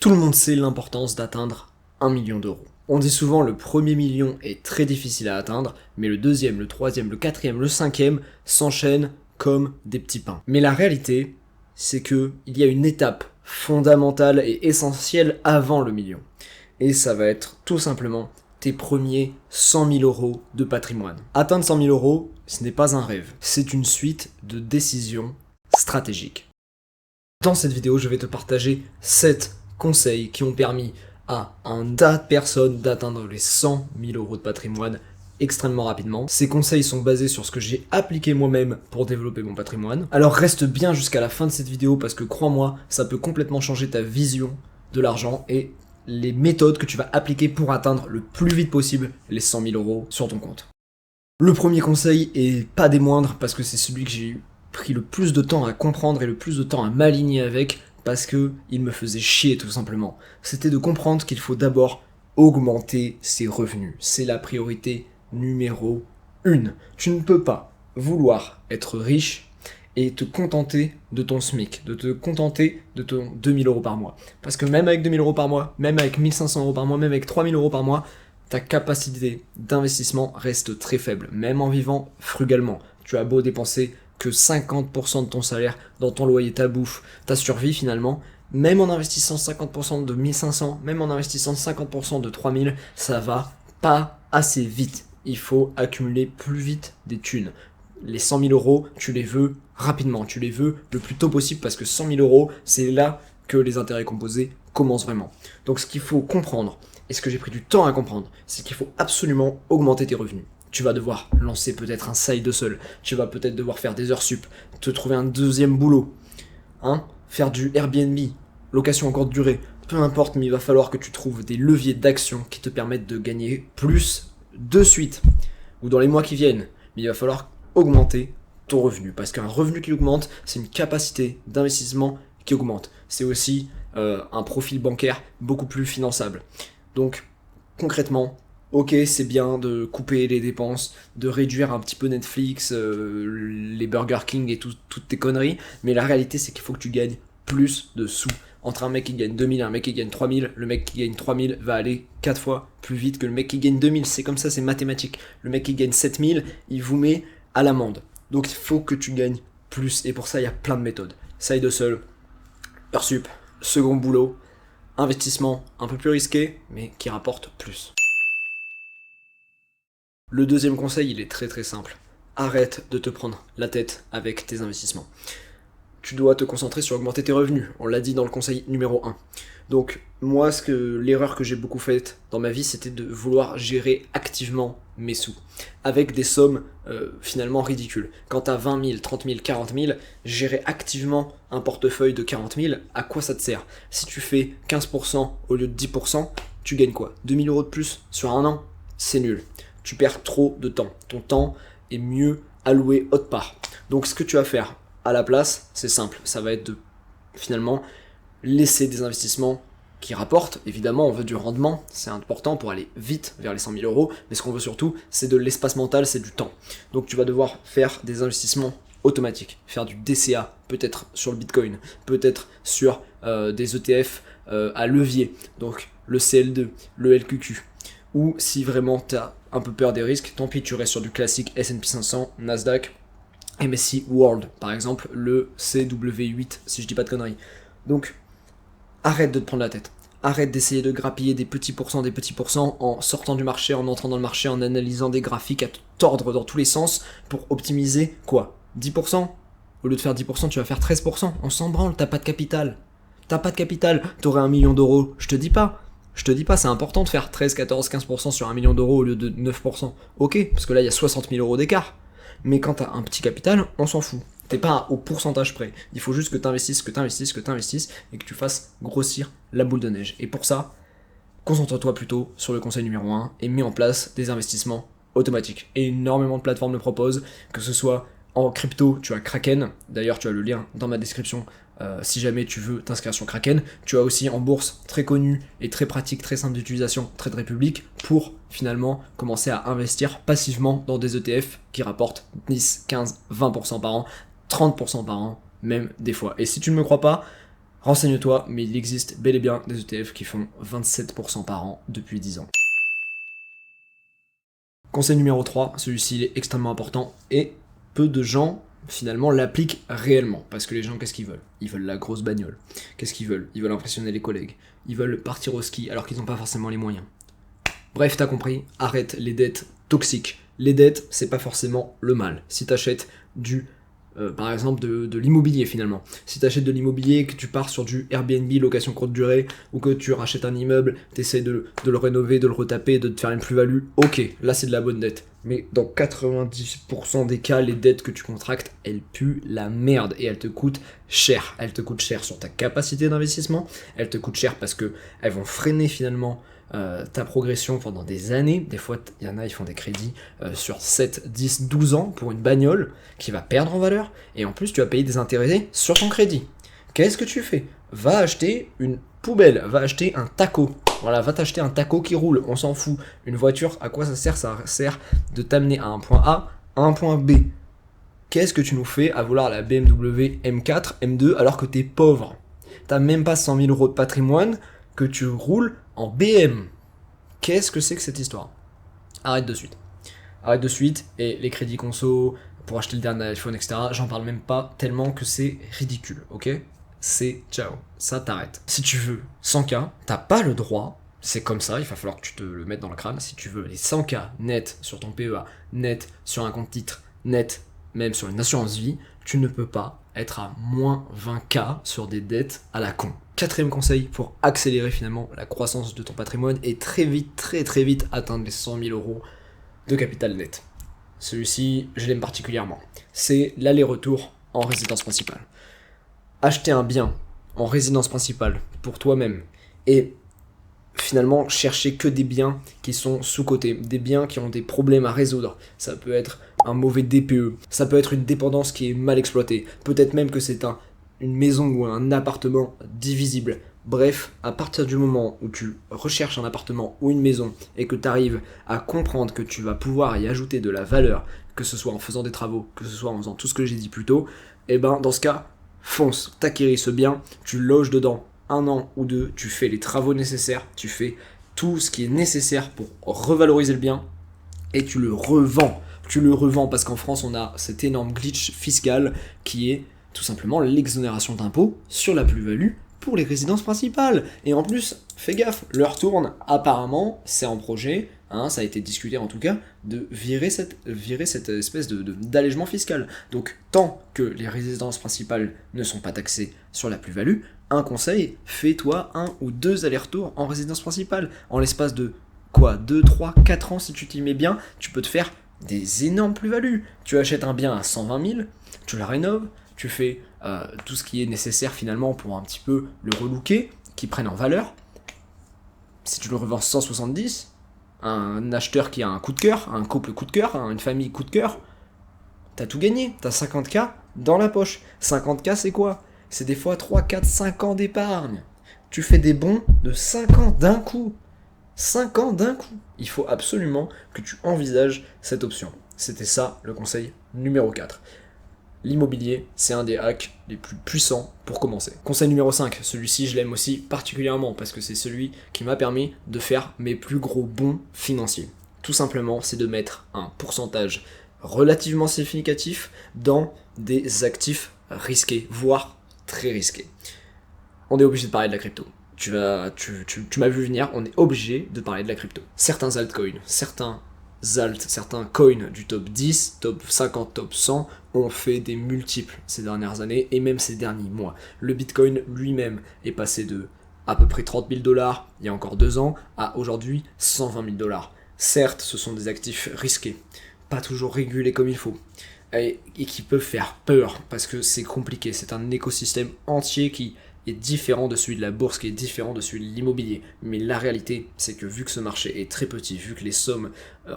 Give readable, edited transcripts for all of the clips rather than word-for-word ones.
Tout le monde sait l'importance d'atteindre 1 million d'euros. On dit souvent le premier million est très difficile à atteindre, mais le deuxième, le troisième, le quatrième, le cinquième s'enchaînent comme des petits pains. Mais la réalité, c'est que il y a une étape fondamentale et essentielle avant le million. Et ça va être tout simplement tes premiers 100 000 euros de patrimoine. Atteindre 100 000 euros, ce n'est pas un rêve, c'est une suite de décisions stratégiques. Dans cette vidéo, je vais te partager 7 conseils qui ont permis à un tas de personnes d'atteindre les 100 000 euros de patrimoine extrêmement rapidement. Ces conseils sont basés sur ce que j'ai appliqué moi-même pour développer mon patrimoine. Alors reste bien jusqu'à la fin de cette vidéo parce que crois-moi, ça peut complètement changer ta vision de l'argent et les méthodes que tu vas appliquer pour atteindre le plus vite possible les 100 000 euros sur ton compte. Le premier conseil, et pas des moindres parce que c'est celui que j'ai pris le plus de temps à comprendre et le plus de temps à m'aligner avec, parce que il me faisait chier tout simplement. C'était de comprendre qu'il faut d'abord augmenter ses revenus. C'est la priorité numéro 1. Tu ne peux pas vouloir être riche et te contenter de ton SMIC, de te contenter de ton 2000 euros par mois. Parce que même avec 2000 euros par mois, même avec 1500 euros par mois, même avec 3000 euros par mois, ta capacité d'investissement reste très faible, même en vivant frugalement. Tu as beau dépenser que 50% de ton salaire dans ton loyer, ta bouffe, ta survie finalement, même en investissant 50% de 1500, même en investissant 50% de 3000, ça va pas assez vite. Il faut accumuler plus vite des thunes. Les 100 000 euros, tu les veux rapidement, tu les veux le plus tôt possible parce que 100 000 euros, c'est là que les intérêts composés commencent vraiment. Donc ce qu'il faut comprendre, et ce que j'ai pris du temps à comprendre, c'est qu'il faut absolument augmenter tes revenus. Tu vas devoir lancer peut-être un side hustle, tu vas peut-être devoir faire des heures sup, te trouver un deuxième boulot, faire du Airbnb, location en courte durée, peu importe, mais il va falloir que tu trouves des leviers d'action qui te permettent de gagner plus de suite, ou dans les mois qui viennent, mais il va falloir augmenter ton revenu, parce qu'un revenu qui augmente, c'est une capacité d'investissement qui augmente, c'est aussi un profil bancaire beaucoup plus finançable. Donc concrètement, ok, c'est bien de couper les dépenses, de réduire un petit peu Netflix, les Burger King et toutes tes conneries, mais la réalité c'est qu'il faut que tu gagnes plus de sous. Entre un mec qui gagne 2000 et un mec qui gagne 3000, le mec qui gagne 3000 va aller 4 fois plus vite que le mec qui gagne 2000, c'est comme ça, c'est mathématique. Le mec qui gagne 7000, il vous met à l'amende. Donc il faut que tu gagnes plus, et pour ça il y a plein de méthodes. Side hustle, heure sup, second boulot, investissement un peu plus risqué, mais qui rapporte plus. Le deuxième conseil, il est très très simple. Arrête de te prendre la tête avec tes investissements. Tu dois te concentrer sur augmenter tes revenus. On l'a dit dans le conseil numéro 1. Donc moi, l'erreur que j'ai beaucoup faite dans ma vie, c'était de vouloir gérer activement mes sous. Avec des sommes finalement ridicules. Quand t'as 20 000, 30 000, 40 000, gérer activement un portefeuille de 40 000, à quoi ça te sert? Si tu fais 15% au lieu de 10%, tu gagnes quoi? 2 000 euros de plus sur un an? C'est nul. Tu perds trop de temps. Ton temps est mieux alloué autre part. Donc ce que tu vas faire à la place, c'est simple. Ça va être de finalement laisser des investissements qui rapportent. Évidemment, on veut du rendement, c'est important pour aller vite vers les 100 000 euros. Mais ce qu'on veut surtout, c'est de l'espace mental, c'est du temps. Donc tu vas devoir faire des investissements automatiques. Faire du DCA, peut-être sur le Bitcoin, peut-être sur des ETF à levier. Donc le CL2, le LQQ. Ou si vraiment tu as un peu peur des risques, tant pis, tu restes sur du classique S&P 500, Nasdaq, MSCI World, par exemple, le CW8, si je dis pas de conneries. Donc, arrête de te prendre la tête. Arrête d'essayer de grappiller des petits pourcents en sortant du marché, en entrant dans le marché, en analysant des graphiques à te tordre dans tous les sens pour optimiser quoi? 10%? Au lieu de faire 10%, tu vas faire 13%. On s'en branle, t'as pas de capital. T'as pas de capital, t'aurais 1 million d'euros, je te dis pas, c'est important de faire 13, 14, 15% sur 1 million d'euros au lieu de 9%. Ok, parce que là, il y a 60 000 euros d'écart. Mais quand t'as un petit capital, on s'en fout. T'es pas au pourcentage près. Il faut juste que t'investisses et que tu fasses grossir la boule de neige. Et pour ça, concentre-toi plutôt sur le conseil numéro 1 et mets en place des investissements automatiques. Et énormément de plateformes le proposent, que ce soit en crypto, tu as Kraken. D'ailleurs, tu as le lien dans ma description si jamais tu veux t'inscrire sur Kraken. Tu as aussi en bourse très connu et très pratique, très simple d'utilisation, Trade Republic, pour finalement commencer à investir passivement dans des ETF qui rapportent 10, 15, 20% par an, 30% par an, même des fois. Et si tu ne me crois pas, Renseigne-toi, mais il existe bel et bien des ETF qui font 27% par an depuis 10 ans. Conseil numéro 3, celui-ci il est extrêmement important et peu de gens finalement l'appliquent réellement. Parce que les gens, qu'est-ce qu'ils veulent? Ils veulent la grosse bagnole. Qu'est-ce qu'ils veulent? Ils veulent impressionner les collègues. Ils veulent partir au ski alors qu'ils n'ont pas forcément les moyens. Bref, t'as compris, arrête les dettes toxiques. Les dettes, c'est pas forcément le mal. Si t'achètes par exemple de l'immobilier finalement. Si tu achètes de l'immobilier, que tu pars sur du Airbnb, location courte durée, ou que tu rachètes un immeuble, tu essaies de le rénover, de le retaper, de te faire une plus-value, ok, là c'est de la bonne dette. Mais dans 90% des cas, les dettes que tu contractes, elles puent la merde et elles te coûtent cher. Elles te coûtent cher sur ta capacité d'investissement, elles te coûtent cher parce que elles vont freiner finalement ta progression pendant des années. Des fois, il y en a, ils font des crédits sur 7, 10, 12 ans pour une bagnole qui va perdre en valeur. Et en plus, tu vas payer des intérêts sur ton crédit. Qu'est-ce que tu fais? Va acheter une poubelle, va acheter un taco. Voilà, va t'acheter un taco qui roule, on s'en fout. Une voiture, à quoi ça sert? Ça sert de t'amener à un point A à un point B. Qu'est-ce que tu nous fais à vouloir la BMW M4, M2 alors que t'es pauvre? T'as même pas 100 000 euros de patrimoine que tu roules en BM. Qu'est-ce que c'est que cette histoire? Arrête de suite. Arrête de suite, et les crédits conso pour acheter le dernier iPhone, etc., j'en parle même pas tellement que c'est ridicule, ok? C'est ciao, ça t'arrête. Si tu veux 100K, t'as pas le droit, c'est comme ça, il va falloir que tu te le mettes dans le crâne, si tu veux les 100K net sur ton PEA, net sur un compte titre, net même sur une assurance vie, tu ne peux pas être à moins 20K sur des dettes à la con. Quatrième conseil pour accélérer finalement la croissance de ton patrimoine et très vite, très vite atteindre les 100 000 euros de capital net. Celui-ci, je l'aime particulièrement. C'est l'aller-retour en résidence principale. Acheter un bien en résidence principale pour toi-même et finalement chercher que des biens qui sont sous-cotés, des biens qui ont des problèmes à résoudre. Ça peut être un mauvais DPE, ça peut être une dépendance qui est mal exploitée, peut-être même que c'est une maison ou un appartement divisible. Bref, à partir du moment où tu recherches un appartement ou une maison et que tu arrives à comprendre que tu vas pouvoir y ajouter de la valeur, que ce soit en faisant des travaux, que ce soit en faisant tout ce que j'ai dit plus tôt, et ben dans ce cas, fonce, t'acquéris ce bien, tu loges dedans 1 an ou 2, tu fais les travaux nécessaires, tu fais tout ce qui est nécessaire pour revaloriser le bien et tu le revends. Tu le revends parce qu'en France, on a cet énorme glitch fiscal qui est tout simplement l'exonération d'impôts sur la plus-value pour les résidences principales. Et en plus, fais gaffe, l'heure tourne, apparemment, c'est en projet, ça a été discuté en tout cas, de virer cette espèce d'allègement fiscal. Donc, tant que les résidences principales ne sont pas taxées sur la plus-value, un conseil, fais-toi 1 ou 2 allers-retours en résidence principale. En l'espace de 2, 3, 4 ans, si tu t'y mets bien, tu peux te faire des énormes plus-values. Tu achètes un bien à 120 000, tu le rénoves, tu fais tout ce qui est nécessaire finalement pour un petit peu le relooker, qui prenne en valeur. Si tu le revends 170, un acheteur qui a un coup de cœur, un couple coup de cœur, une famille coup de cœur, t'as tout gagné, t'as 50K dans la poche. 50K c'est quoi? C'est des fois 3, 4, 5 ans d'épargne. Tu fais des bons de 5 ans d'un coup. 5 ans d'un coup. Il faut absolument que tu envisages cette option. C'était ça le conseil numéro 4. L'immobilier, c'est un des hacks les plus puissants pour commencer. Conseil numéro 5, celui-ci je l'aime aussi particulièrement parce que c'est celui qui m'a permis de faire mes plus gros bons financiers. Tout simplement, c'est de mettre un pourcentage relativement significatif dans des actifs risqués, voire très risqués. On est obligé de parler de la crypto. Tu m'as vu venir, on est obligé de parler de la crypto. Certains altcoins, certains coins du top 10, top 50, top 100 ont fait des multiples ces dernières années et même ces derniers mois. Le Bitcoin lui-même est passé de à peu près 30 000 $ il y a encore 2 ans à aujourd'hui 120 000 $. Certes, ce sont des actifs risqués, pas toujours régulés comme il faut, et qui peuvent faire peur parce que c'est compliqué. C'est un écosystème entier qui est différent de celui de la bourse, qui est différent de celui de l'immobilier. Mais la réalité, c'est que vu que ce marché est très petit, vu que les sommes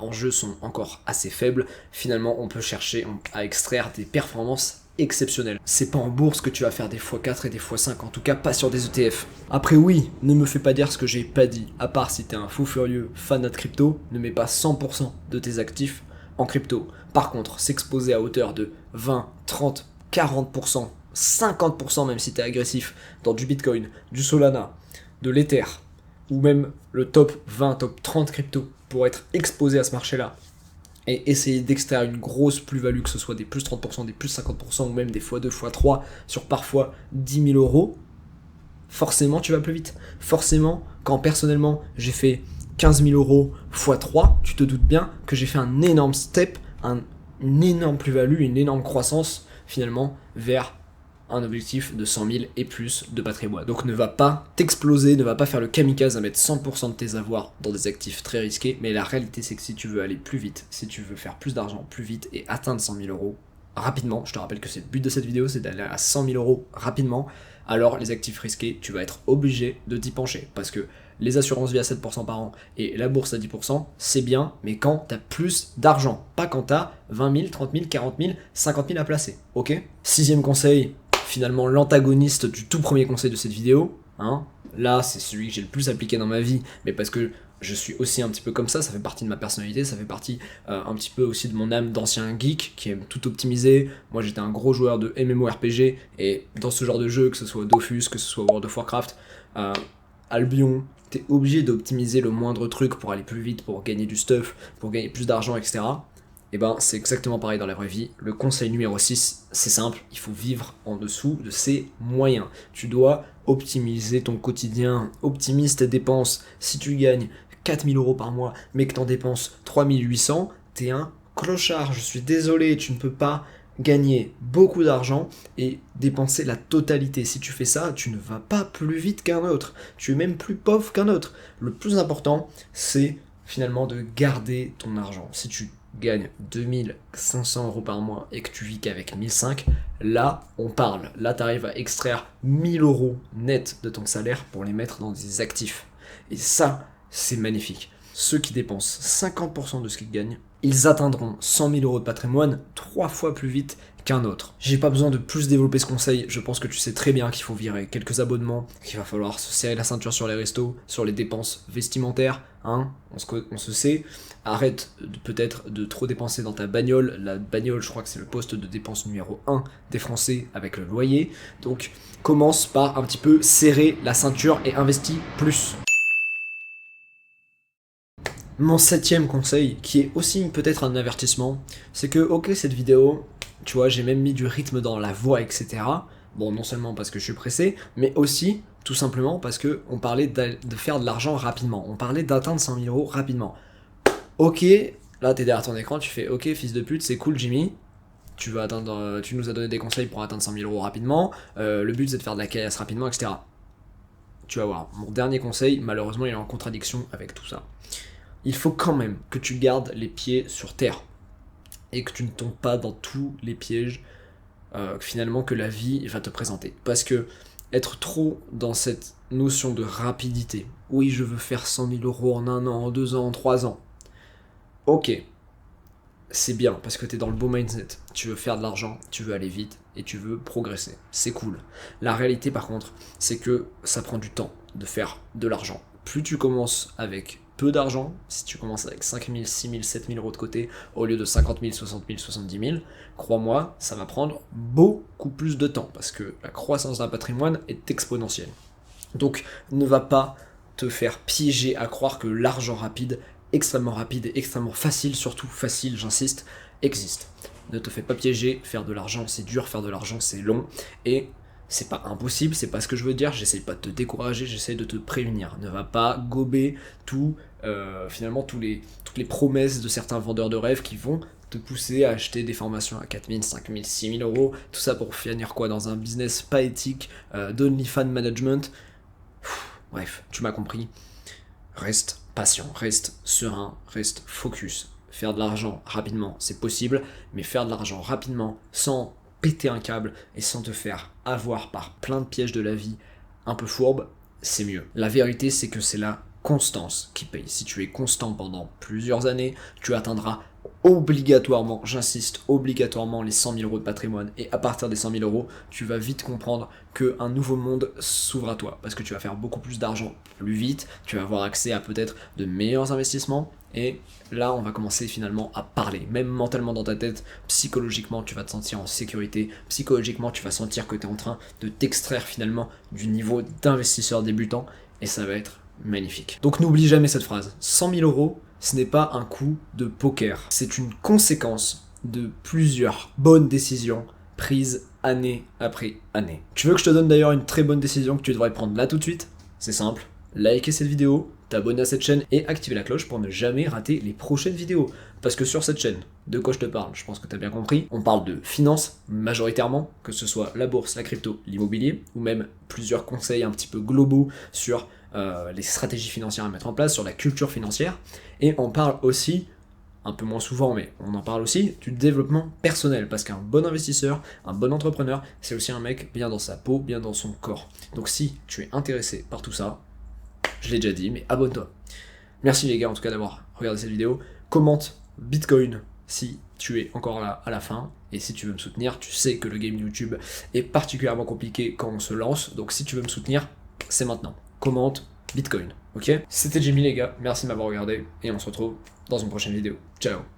en jeu sont encore assez faibles, finalement on peut chercher à extraire des performances exceptionnelles. C'est pas en bourse que tu vas faire des x4 et des x5, en tout cas pas sur des ETF. Après oui, ne me fais pas dire ce que j'ai pas dit, à part si t'es un fou furieux fanat de crypto, ne mets pas 100% de tes actifs en crypto. Par contre, s'exposer à hauteur de 20, 30, 40% 50% même si tu es agressif, dans du Bitcoin, du Solana, de l'Ether, ou même le top 20, top 30 crypto, pour être exposé à ce marché-là, et essayer d'extraire une grosse plus-value, que ce soit des plus 30%, des plus 50%, ou même des x2, x3, sur parfois 10 000 euros, forcément tu vas plus vite. Forcément, quand personnellement j'ai fait 15 000 euros x3, tu te doutes bien que j'ai fait un énorme step, une énorme plus-value, une énorme croissance finalement vers un objectif de 100 000 et plus de patrimoine. Donc ne va pas t'exploser, ne va pas faire le kamikaze à mettre 100% de tes avoirs dans des actifs très risqués, mais la réalité c'est que si tu veux aller plus vite, si tu veux faire plus d'argent plus vite et atteindre 100 000 euros rapidement, je te rappelle que c'est le but de cette vidéo, c'est d'aller à 100 000 euros rapidement, alors les actifs risqués, tu vas être obligé de t'y pencher, parce que les assurances vie à 7% par an et la bourse à 10%, c'est bien, mais quand t'as plus d'argent, pas quand t'as 20 000, 30 000, 40 000, 50 000 à placer, ok? Sixième conseil, finalement l'antagoniste du tout premier conseil de cette vidéo, hein, là c'est celui que j'ai le plus appliqué dans ma vie, mais parce que je suis aussi un petit peu comme ça fait partie de ma personnalité, ça fait partie un petit peu aussi de mon âme d'ancien geek qui aime tout optimiser. Moi j'étais un gros joueur de MMORPG, et dans ce genre de jeu, que ce soit Dofus, que ce soit World of Warcraft, Albion, t'es obligé d'optimiser le moindre truc pour aller plus vite, pour gagner du stuff, pour gagner plus d'argent, etc. Et ben c'est exactement pareil dans la vraie vie. Le conseil numéro 6, c'est simple, il faut vivre en dessous de ses moyens. Tu dois optimiser ton quotidien, optimise tes dépenses. Si tu gagnes 4 000 euros par mois, mais que t'en dépenses 3 800, t'es un clochard. Je suis désolé, tu ne peux pas gagner beaucoup d'argent et dépenser la totalité. Si tu fais ça, tu ne vas pas plus vite qu'un autre. Tu es même plus pauvre qu'un autre. Le plus important, c'est finalement de garder ton argent. Si tu gagnes 2500 euros par mois et que tu vis qu'avec 1005, là on parle. Là tu arrives à extraire 1000 euros net de ton salaire pour les mettre dans des actifs. Et ça, c'est magnifique. Ceux qui dépensent 50% de ce qu'ils gagnent, ils atteindront 100 000 euros de patrimoine 3 fois plus vite qu'un autre. J'ai pas besoin de plus développer ce conseil, je pense que tu sais très bien qu'il faut virer quelques abonnements, qu'il va falloir se serrer la ceinture sur les restos, sur les dépenses vestimentaires, hein, on se sait. Arrête peut-être de trop dépenser dans ta bagnole. La bagnole, je crois que c'est le poste de dépense numéro 1 des Français avec le loyer. Donc commence par un petit peu serrer la ceinture et investis plus. Mon 7e conseil, qui est aussi peut-être un avertissement, c'est que ok, cette vidéo, tu vois, j'ai même mis du rythme dans la voix, etc. Bon, non seulement parce que je suis pressé, mais aussi tout simplement parce que on parlait de faire de l'argent rapidement, on parlait d'atteindre 100 000 euros rapidement. Ok, là t'es derrière ton écran, tu fais ok fils de pute, c'est cool Jimmy, tu nous as donné des conseils pour atteindre 100 000 euros rapidement, le but c'est de faire de la caillasse rapidement, etc. Tu vas voir, mon dernier conseil, malheureusement il est en contradiction avec tout ça. Il faut quand même que tu gardes les pieds sur terre et que tu ne tombes pas dans tous les pièges finalement que la vie va te présenter. Parce que être trop dans cette notion de rapidité, oui je veux faire 100 000 euros en 1 an, en 2 ans, en 3 ans, ok, c'est bien parce que tu es dans le beau mindset, tu veux faire de l'argent, tu veux aller vite et tu veux progresser, c'est cool. La réalité par contre, c'est que ça prend du temps de faire de l'argent. Plus tu commences avec peu d'argent, si tu commences avec 5 000, 6 000, 7 000 euros de côté, au lieu de 50 000, 60 000, 70 000, crois-moi, ça va prendre beaucoup plus de temps, parce que la croissance d'un patrimoine est exponentielle. Donc, ne va pas te faire piéger à croire que l'argent rapide, extrêmement rapide et extrêmement facile, surtout facile, j'insiste, existe. Ne te fais pas piéger, faire de l'argent c'est dur, faire de l'argent c'est long, et c'est pas impossible, c'est pas ce que je veux dire, j'essaye pas de te décourager, j'essaye de te prévenir. Ne va pas gober finalement toutes les promesses de certains vendeurs de rêves qui vont te pousser à acheter des formations à 4 000, 5 000, 6 000 euros, tout ça pour finir quoi dans un business pas éthique, d'OnlyFans management. Bref, tu m'as compris. Reste patient, reste serein, reste focus. Faire de l'argent rapidement, c'est possible, mais faire de l'argent rapidement sans péter un câble et sans te faire avoir par plein de pièges de la vie un peu fourbe, c'est mieux. La vérité, c'est que c'est la constance qui paye. Si tu es constant pendant plusieurs années, tu atteindras obligatoirement, j'insiste, obligatoirement les 100 000 euros de patrimoine. Et à partir des 100 000 euros, tu vas vite comprendre qu'un nouveau monde s'ouvre à toi. Parce que tu vas faire beaucoup plus d'argent plus vite, tu vas avoir accès à peut-être de meilleurs investissements, Et là, on va commencer finalement à parler, même mentalement dans ta tête, psychologiquement, tu vas te sentir en sécurité, psychologiquement, tu vas sentir que tu es en train de t'extraire finalement du niveau d'investisseur débutant, et ça va être magnifique. Donc n'oublie jamais cette phrase, 100 000 euros, ce n'est pas un coup de poker, c'est une conséquence de plusieurs bonnes décisions prises année après année. Tu veux que je te donne d'ailleurs une très bonne décision que tu devrais prendre là tout de suite? C'est simple, liker cette vidéo, t'abonner à cette chaîne et activer la cloche pour ne jamais rater les prochaines vidéos. Parce que sur cette chaîne, de quoi je te parle, je pense que t'as bien compris, on parle de finance majoritairement, que ce soit la bourse, la crypto, l'immobilier, ou même plusieurs conseils un petit peu globaux sur les stratégies financières à mettre en place, sur la culture financière, et on parle aussi, un peu moins souvent, mais on en parle aussi, du développement personnel, parce qu'un bon investisseur, un bon entrepreneur, c'est aussi un mec bien dans sa peau, bien dans son corps. Donc si tu es intéressé par tout ça, je l'ai déjà dit, mais abonne-toi. Merci les gars en tout cas d'avoir regardé cette vidéo. Commente Bitcoin si tu es encore là à la fin. Et si tu veux me soutenir, tu sais que le game YouTube est particulièrement compliqué quand on se lance. Donc si tu veux me soutenir, c'est maintenant. Commente Bitcoin, ok? C'était Jimmy les gars, merci de m'avoir regardé. Et on se retrouve dans une prochaine vidéo. Ciao!